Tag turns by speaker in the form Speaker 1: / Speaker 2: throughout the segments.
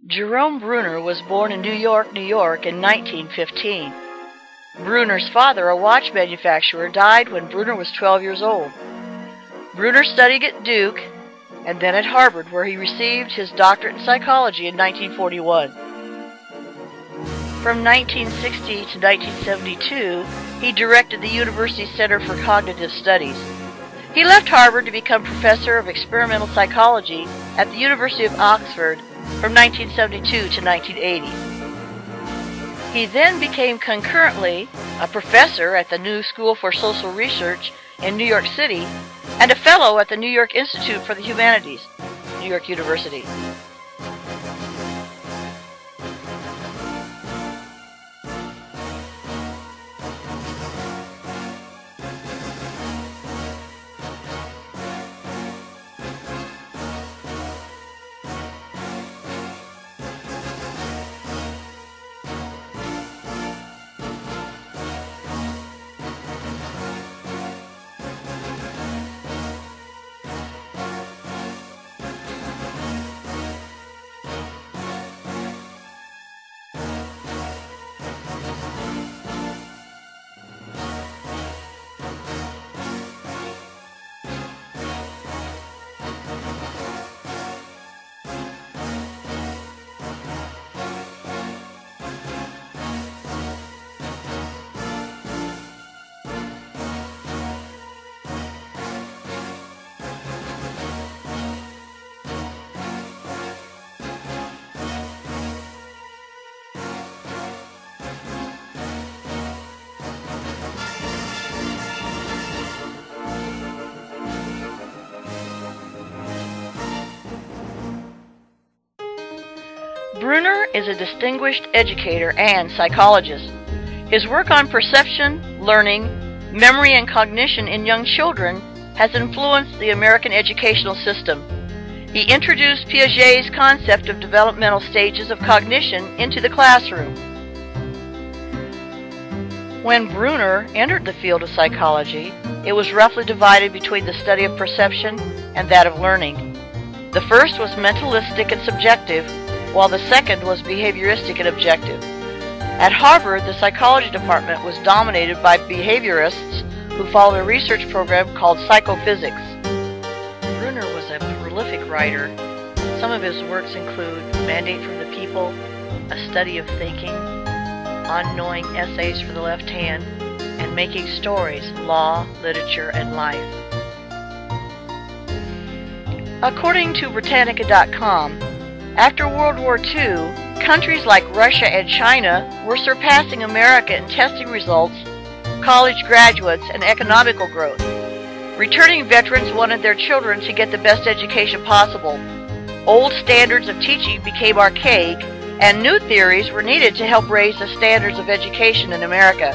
Speaker 1: Jerome Bruner was born in New York, New York in 1915. Bruner's father, a watch manufacturer, died when Bruner was 12 years old. Bruner studied at Duke and then at Harvard, where he received his doctorate in psychology in 1941. From 1960 to 1972, he directed the University Center for Cognitive Studies. He left Harvard to become professor of experimental psychology at the University of Oxford from 1972 to 1980. He then became concurrently a professor at the New School for Social Research in New York City and a fellow at the New York Institute for the Humanities, New York University. Bruner is a distinguished educator and psychologist. His work on perception, learning, memory, and cognition in young children has influenced the American educational system. He introduced Piaget's concept of developmental stages of cognition into the classroom. When Bruner entered the field of psychology, it was roughly divided between the study of perception and that of learning. The first was mentalistic and subjective, while the second was behavioristic and objective. At Harvard, the psychology department was dominated by behaviorists who followed a research program called psychophysics. Bruner was a prolific writer. Some of his works include Mandate from the People, A Study of Thinking, On-Knowing Essays for the Left Hand, and Making Stories, Law, Literature, and Life. According to Britannica.com, after World War II, countries like Russia and China were surpassing America in testing results, college graduates, and economical growth. Returning veterans wanted their children to get the best education possible. Old standards of teaching became archaic, and new theories were needed to help raise the standards of education in America.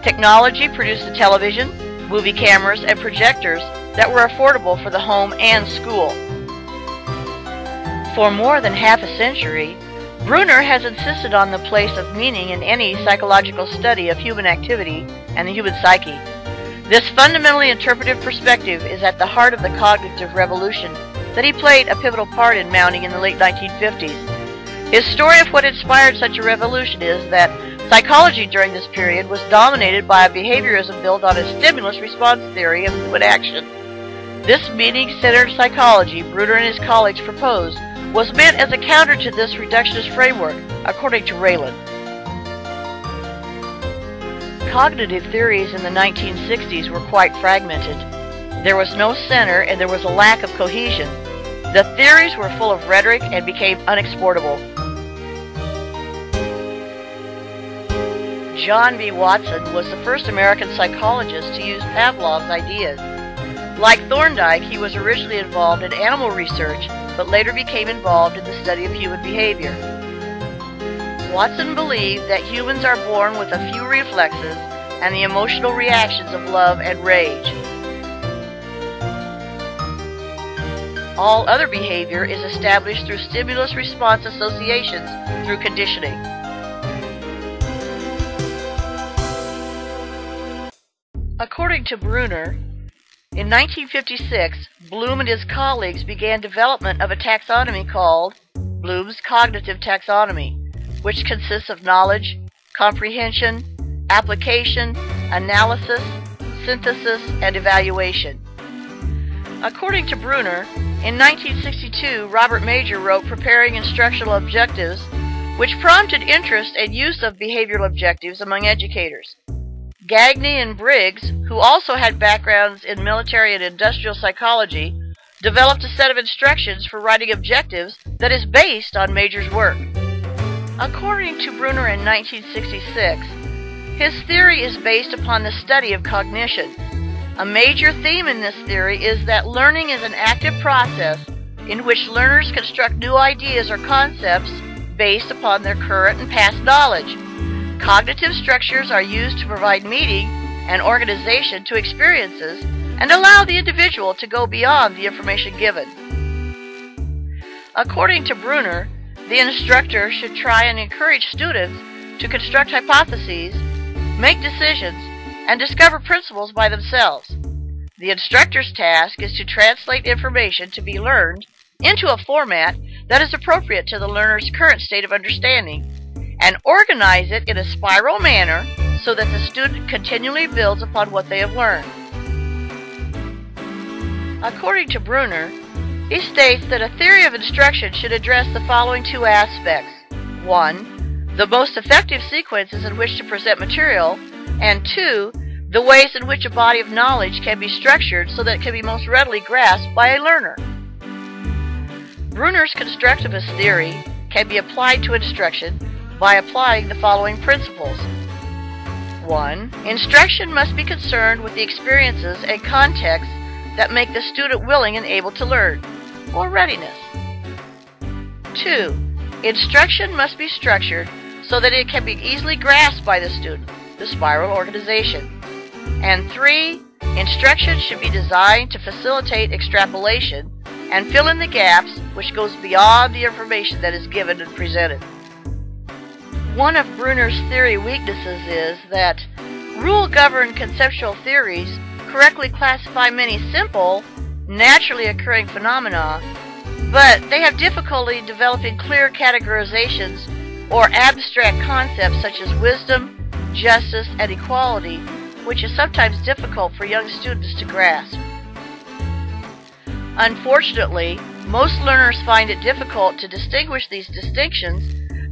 Speaker 1: Technology produced the television, movie cameras, and projectors that were affordable for the home and school. For more than half a century, Bruner has insisted on the place of meaning in any psychological study of human activity and the human psyche. This fundamentally interpretive perspective is at the heart of the cognitive revolution that he played a pivotal part in mounting in the late 1950s. His story of what inspired such a revolution is that psychology during this period was dominated by a behaviorism built on a stimulus-response theory of human action. This meaning-centered psychology Bruner and his colleagues proposed was meant as a counter to this reductionist framework, according to Raylan. Cognitive theories in the 1960s were quite fragmented. There was no center and there was a lack of cohesion. The theories were full of rhetoric and became unexportable. John B. Watson was the first American psychologist to use Pavlov's ideas. Like Thorndike, he was originally involved in animal research, but later became involved in the study of human behavior. Watson believed that humans are born with a few reflexes and the emotional reactions of love and rage. All other behavior is established through stimulus-response associations through conditioning. According to Bruner, in 1956, Bloom and his colleagues began development of a taxonomy called Bloom's cognitive taxonomy, which consists of knowledge, comprehension, application, analysis, synthesis, and evaluation. According to Bruner, in 1962, Robert Major wrote Preparing Instructional Objectives, which prompted interest and use of behavioral objectives among educators. Gagne and Briggs, who also had backgrounds in military and industrial psychology, developed a set of instructions for writing objectives that is based on Major's work. According to Bruner in 1966, his theory is based upon the study of cognition. A major theme in this theory is that learning is an active process in which learners construct new ideas or concepts based upon their current and past knowledge. Cognitive structures are used to provide meaning and organization to experiences and allow the individual to go beyond the information given. According to Bruner, the instructor should try and encourage students to construct hypotheses, make decisions, and discover principles by themselves. The instructor's task is to translate information to be learned into a format that is appropriate to the learner's current state of understanding and organize it in a spiral manner so that the student continually builds upon what they have learned. According to Bruner, he states that a theory of instruction should address the following two aspects. 1. The most effective sequences in which to present material, and 2. The ways in which a body of knowledge can be structured so that it can be most readily grasped by a learner. Bruner's constructivist theory can be applied to instruction by applying the following principles. 1. Instruction must be concerned with the experiences and contexts that make the student willing and able to learn, or readiness. 2. Instruction must be structured so that it can be easily grasped by the student, the spiral organization. And 3. Instruction should be designed to facilitate extrapolation and fill in the gaps which goes beyond the information that is given and presented. One of Bruner's theory weaknesses is that rule-governed conceptual theories correctly classify many simple, naturally occurring phenomena, but they have difficulty developing clear categorizations or abstract concepts such as wisdom, justice, and equality, which is sometimes difficult for young students to grasp. Unfortunately, most learners find it difficult to distinguish these distinctions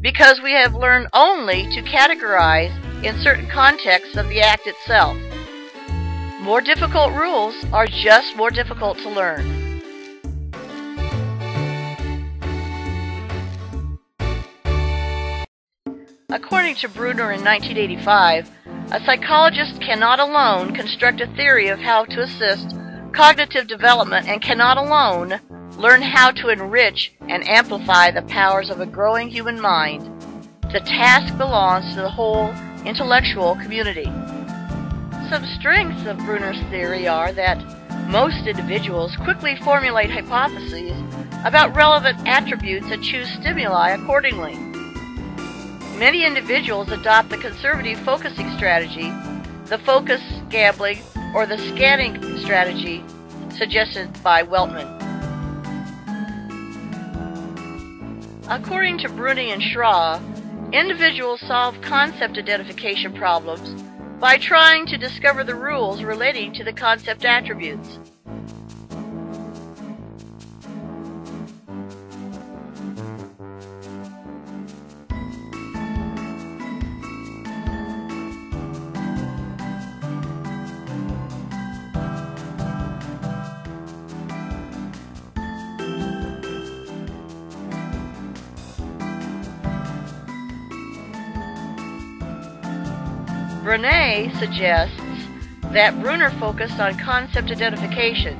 Speaker 1: because we have learned only to categorize in certain contexts of the act itself. More difficult rules are just more difficult to learn. According to Bruner in 1985, a psychologist cannot alone construct a theory of how to assist cognitive development and cannot alone learn how to enrich and amplify the powers of a growing human mind. The task belongs to the whole intellectual community. Some strengths of Bruner's theory are that most individuals quickly formulate hypotheses about relevant attributes and choose stimuli accordingly. Many individuals adopt the conservative focusing strategy, the focus gambling, or the scanning strategy suggested by Weltman. According to Bruni and Schra, individuals solve concept identification problems by trying to discover the rules relating to the concept attributes. Brunet suggests that Bruner focused on concept identification.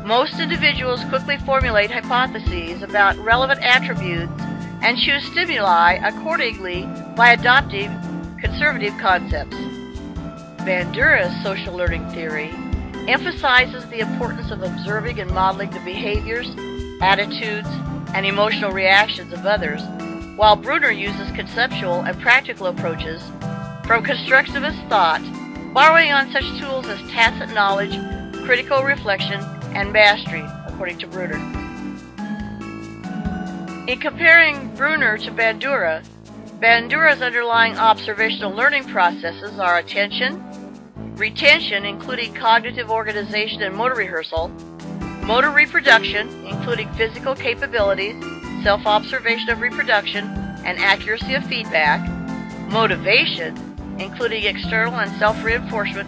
Speaker 1: Most individuals quickly formulate hypotheses about relevant attributes and choose stimuli accordingly by adopting conservative concepts. Bandura's social learning theory emphasizes the importance of observing and modeling the behaviors, attitudes, and emotional reactions of others, while Bruner uses conceptual and practical approaches from constructivist thought, borrowing on such tools as tacit knowledge, critical reflection, and mastery, according to Bruner. In comparing Bruner to Bandura, Bandura's underlying observational learning processes are attention, retention, including cognitive organization and motor rehearsal, motor reproduction, including physical capabilities, self-observation of reproduction, and accuracy of feedback, motivation, including external and self-reinforcement,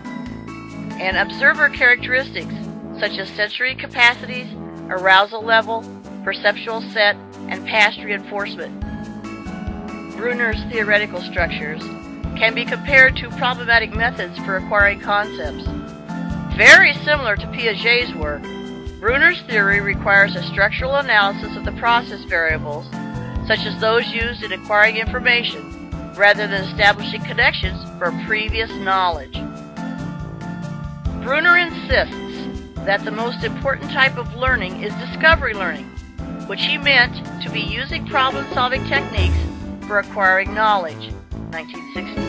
Speaker 1: and observer characteristics such as sensory capacities, arousal level, perceptual set, and past reinforcement. Bruner's theoretical structures can be compared to problematic methods for acquiring concepts. Very similar to Piaget's work, Bruner's theory requires a structural analysis of the process variables, such as those used in acquiring information, rather than establishing connections for previous knowledge. Bruner insists that the most important type of learning is discovery learning, which he meant to be using problem-solving techniques for acquiring knowledge. 1960.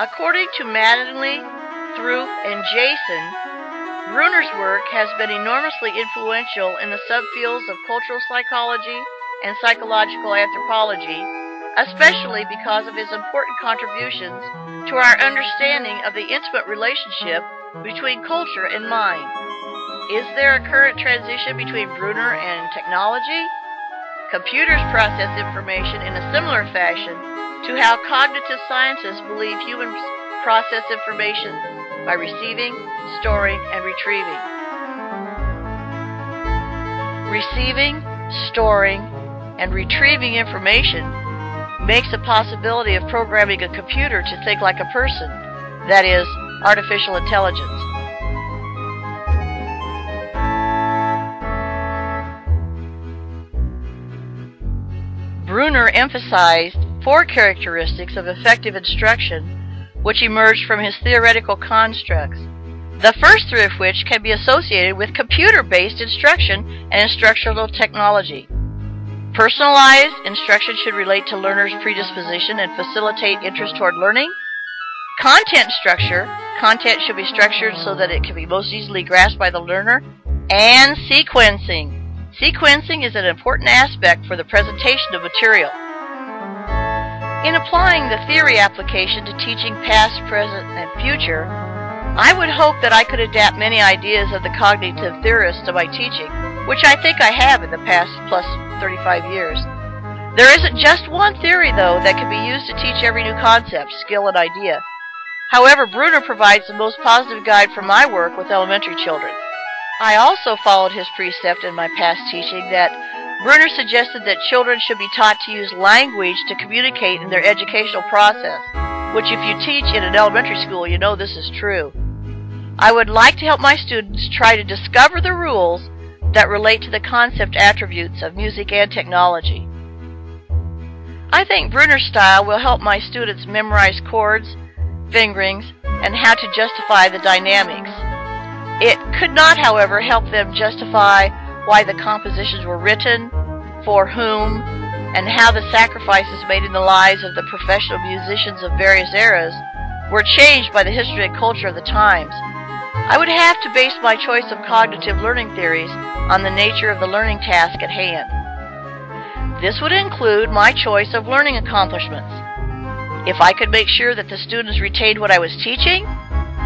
Speaker 1: According to Mattingly, Throop, and Jason, Bruner's work has been enormously influential in the subfields of cultural psychology and psychological anthropology, especially because of his important contributions to our understanding of the intimate relationship between culture and mind. Is there a current transition between Bruner and technology? Computers process information in a similar fashion to how cognitive scientists believe humans process information by receiving, storing, and retrieving. Receiving, storing, and retrieving information makes a possibility of programming a computer to think like a person, that is, artificial intelligence. Bruner emphasized 4 characteristics of effective instruction which emerged from his theoretical constructs, the first 3 of which can be associated with computer-based instruction and instructional technology. Personalized instruction should relate to learners' predisposition and facilitate interest toward learning. Content structure, content should be structured so that it can be most easily grasped by the learner. And sequencing. Sequencing is an important aspect for the presentation of material. In applying the theory application to teaching past, present, and future, I would hope that I could adapt many ideas of the cognitive theorists to my teaching, which I think I have in the past plus 35 years. There isn't just one theory, though, that can be used to teach every new concept, skill, and idea. However, Bruner provides the most positive guide for my work with elementary children. I also followed his precept in my past teaching that Bruner suggested that children should be taught to use language to communicate in their educational process, which if you teach in an elementary school, you know this is true. I would like to help my students try to discover the rules that relate to the concept attributes of music and technology. I think Bruner's style will help my students memorize chords, fingerings, and how to justify the dynamics. It could not, however, help them justify why the compositions were written, for whom, and how the sacrifices made in the lives of the professional musicians of various eras were changed by the history and culture of the times. I would have to base my choice of cognitive learning theories on the nature of the learning task at hand. This would include my choice of learning accomplishments. If I could make sure that the students retained what I was teaching,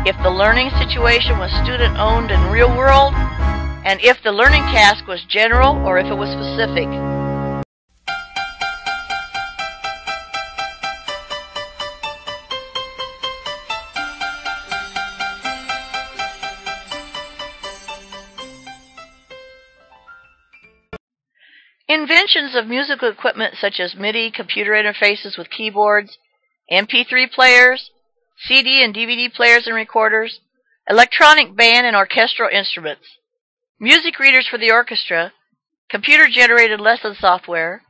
Speaker 1: if the learning situation was student-owned and real-world, and if the learning task was general or if it was specific. Inventions of musical equipment such as MIDI computer interfaces with keyboards, MP3 players, CD and DVD players and recorders, electronic band and orchestral instruments, music readers for the orchestra, computer-generated lesson software,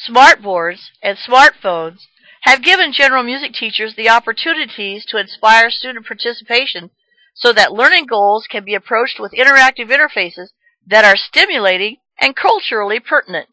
Speaker 1: smartboards, and smartphones have given general music teachers the opportunities to inspire student participation so that learning goals can be approached with interactive interfaces that are stimulating and culturally pertinent.